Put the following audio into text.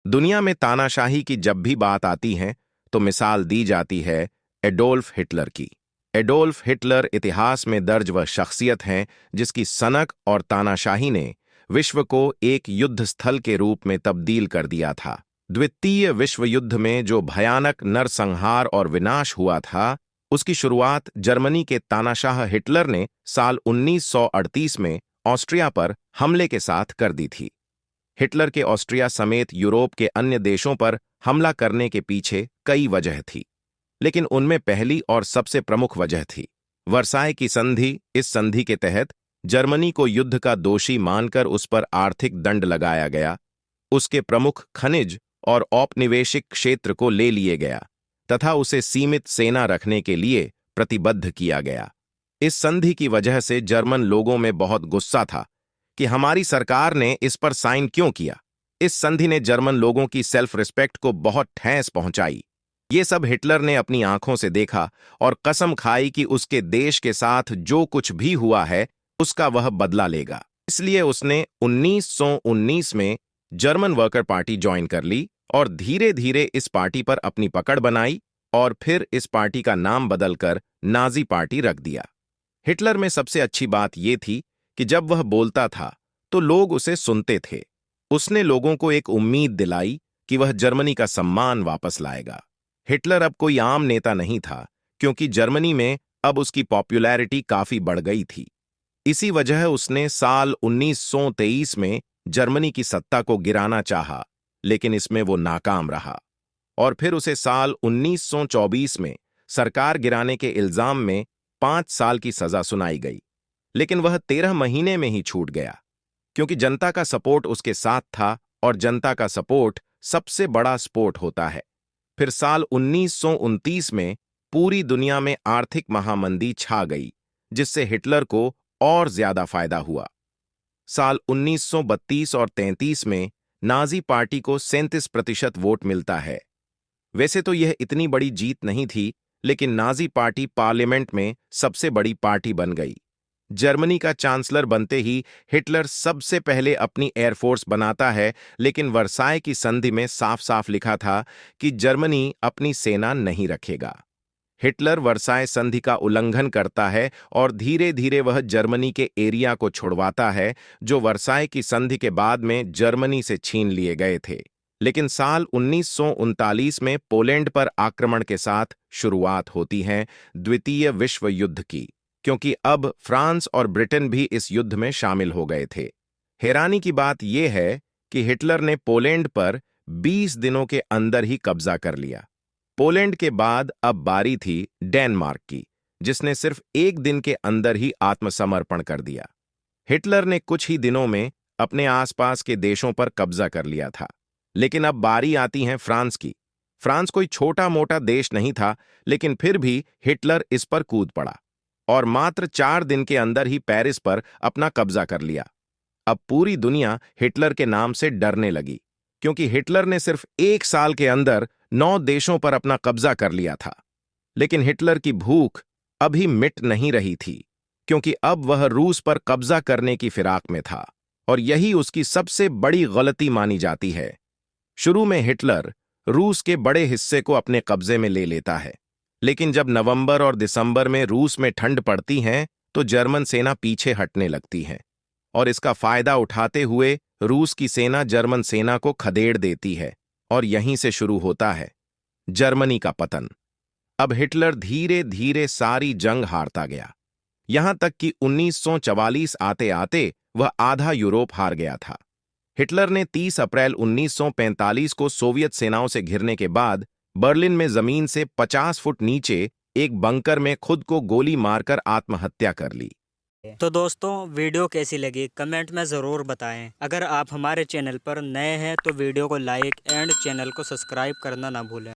दुनिया में तानाशाही की जब भी बात आती है तो मिसाल दी जाती है एडोल्फ हिटलर की। एडोल्फ हिटलर इतिहास में दर्ज वह शख्सियत हैं जिसकी सनक और तानाशाही ने विश्व को एक युद्ध स्थल के रूप में तब्दील कर दिया था। द्वितीय विश्व युद्ध में जो भयानक नरसंहार और विनाश हुआ था, उसकी शुरुआत जर्मनी के तानाशाह हिटलर ने साल 1938 में ऑस्ट्रिया पर हमले के साथ कर दी थी। हिटलर के ऑस्ट्रिया समेत यूरोप के अन्य देशों पर हमला करने के पीछे कई वजह थी, लेकिन उनमें पहली और सबसे प्रमुख वजह थी वर्साय की संधि। इस संधि के तहत जर्मनी को युद्ध का दोषी मानकर उस पर आर्थिक दंड लगाया गया, उसके प्रमुख खनिज और औपनिवेशिक क्षेत्र को ले लिए गया तथा उसे सीमित सेना रखने के लिए प्रतिबद्ध किया गया। इस संधि की वजह से जर्मन लोगों में बहुत गुस्सा था कि हमारी सरकार ने इस पर साइन क्यों किया। इस संधि ने जर्मन लोगों की सेल्फ रिस्पेक्ट को बहुत ठेस पहुंचाई। ये सब हिटलर ने अपनी आंखों से देखा और कसम खाई कि उसके देश के साथ जो कुछ भी हुआ है उसका वह बदला लेगा। इसलिए उसने 1919 में जर्मन वर्कर पार्टी ज्वाइन कर ली और धीरे धीरे इस पार्टी पर अपनी पकड़ बनाई और फिर इस पार्टी का नाम बदलकर नाजी पार्टी रख दिया। हिटलर में सबसे अच्छी बात यह थी कि जब वह बोलता था तो लोग उसे सुनते थे। उसने लोगों को एक उम्मीद दिलाई कि वह जर्मनी का सम्मान वापस लाएगा। हिटलर अब कोई आम नेता नहीं था, क्योंकि जर्मनी में अब उसकी पॉपुलैरिटी काफी बढ़ गई थी। इसी वजह उसने साल 1923 में जर्मनी की सत्ता को गिराना चाहा, लेकिन इसमें वो नाकाम रहा और फिर उसे साल 1924 में सरकार गिराने के इल्जाम में 5 साल की सजा सुनाई गई। लेकिन वह 13 महीने में ही छूट गया, क्योंकि जनता का सपोर्ट उसके साथ था और जनता का सपोर्ट सबसे बड़ा सपोर्ट होता है। फिर साल 1929 में पूरी दुनिया में आर्थिक महामंदी छा गई, जिससे हिटलर को और ज्यादा फायदा हुआ। साल 1932 और 33 में नाजी पार्टी को 37% वोट मिलता है। वैसे तो यह इतनी बड़ी जीत नहीं थी, लेकिन नाजी पार्टी पार्लियामेंट में सबसे बड़ी पार्टी बन गई। जर्मनी का चांसलर बनते ही हिटलर सबसे पहले अपनी एयरफोर्स बनाता है, लेकिन वर्साय की संधि में साफ साफ लिखा था कि जर्मनी अपनी सेना नहीं रखेगा। हिटलर वर्साय संधि का उल्लंघन करता है और धीरे धीरे वह जर्मनी के एरिया को छुड़वाता है जो वर्साय की संधि के बाद में जर्मनी से छीन लिए गए थे। लेकिन साल 1939 में पोलैंड पर आक्रमण के साथ शुरुआत होती है द्वितीय विश्व युद्ध की, क्योंकि अब फ्रांस और ब्रिटेन भी इस युद्ध में शामिल हो गए थे। हैरानी की बात यह है कि हिटलर ने पोलैंड पर 20 दिनों के अंदर ही कब्जा कर लिया। पोलैंड के बाद अब बारी थी डेनमार्क की, जिसने सिर्फ 1 दिन के अंदर ही आत्मसमर्पण कर दिया। हिटलर ने कुछ ही दिनों में अपने आसपास के देशों पर कब्जा कर लिया था। लेकिन अब बारी आती है फ्रांस की। फ्रांस कोई छोटा मोटा देश नहीं था, लेकिन फिर भी हिटलर इस पर कूद पड़ा और मात्र 4 दिन के अंदर ही पेरिस पर अपना कब्जा कर लिया। अब पूरी दुनिया हिटलर के नाम से डरने लगी, क्योंकि हिटलर ने सिर्फ 1 साल के अंदर 9 देशों पर अपना कब्जा कर लिया था। लेकिन हिटलर की भूख अभी मिट नहीं रही थी, क्योंकि अब वह रूस पर कब्जा करने की फिराक में था, और यही उसकी सबसे बड़ी गलती मानी जाती है। शुरू में हिटलर रूस के बड़े हिस्से को अपने कब्जे में ले लेता है, लेकिन जब नवंबर और दिसंबर में रूस में ठंड पड़ती है तो जर्मन सेना पीछे हटने लगती है, और इसका फायदा उठाते हुए रूस की सेना जर्मन सेना को खदेड़ देती है, और यहीं से शुरू होता है जर्मनी का पतन। अब हिटलर धीरे धीरे सारी जंग हारता गया, यहां तक कि 1944 आते आते वह आधा यूरोप हार गया था। हिटलर ने 30 अप्रैल 1945 को सोवियत सेनाओं से घिरने के बाद बर्लिन में जमीन से 50 फुट नीचे एक बंकर में खुद को गोली मारकर आत्महत्या कर ली। तो दोस्तों, वीडियो कैसी लगी कमेंट में ज़रूर बताएं। अगर आप हमारे चैनल पर नए हैं तो वीडियो को लाइक एंड चैनल को सब्सक्राइब करना ना भूलें।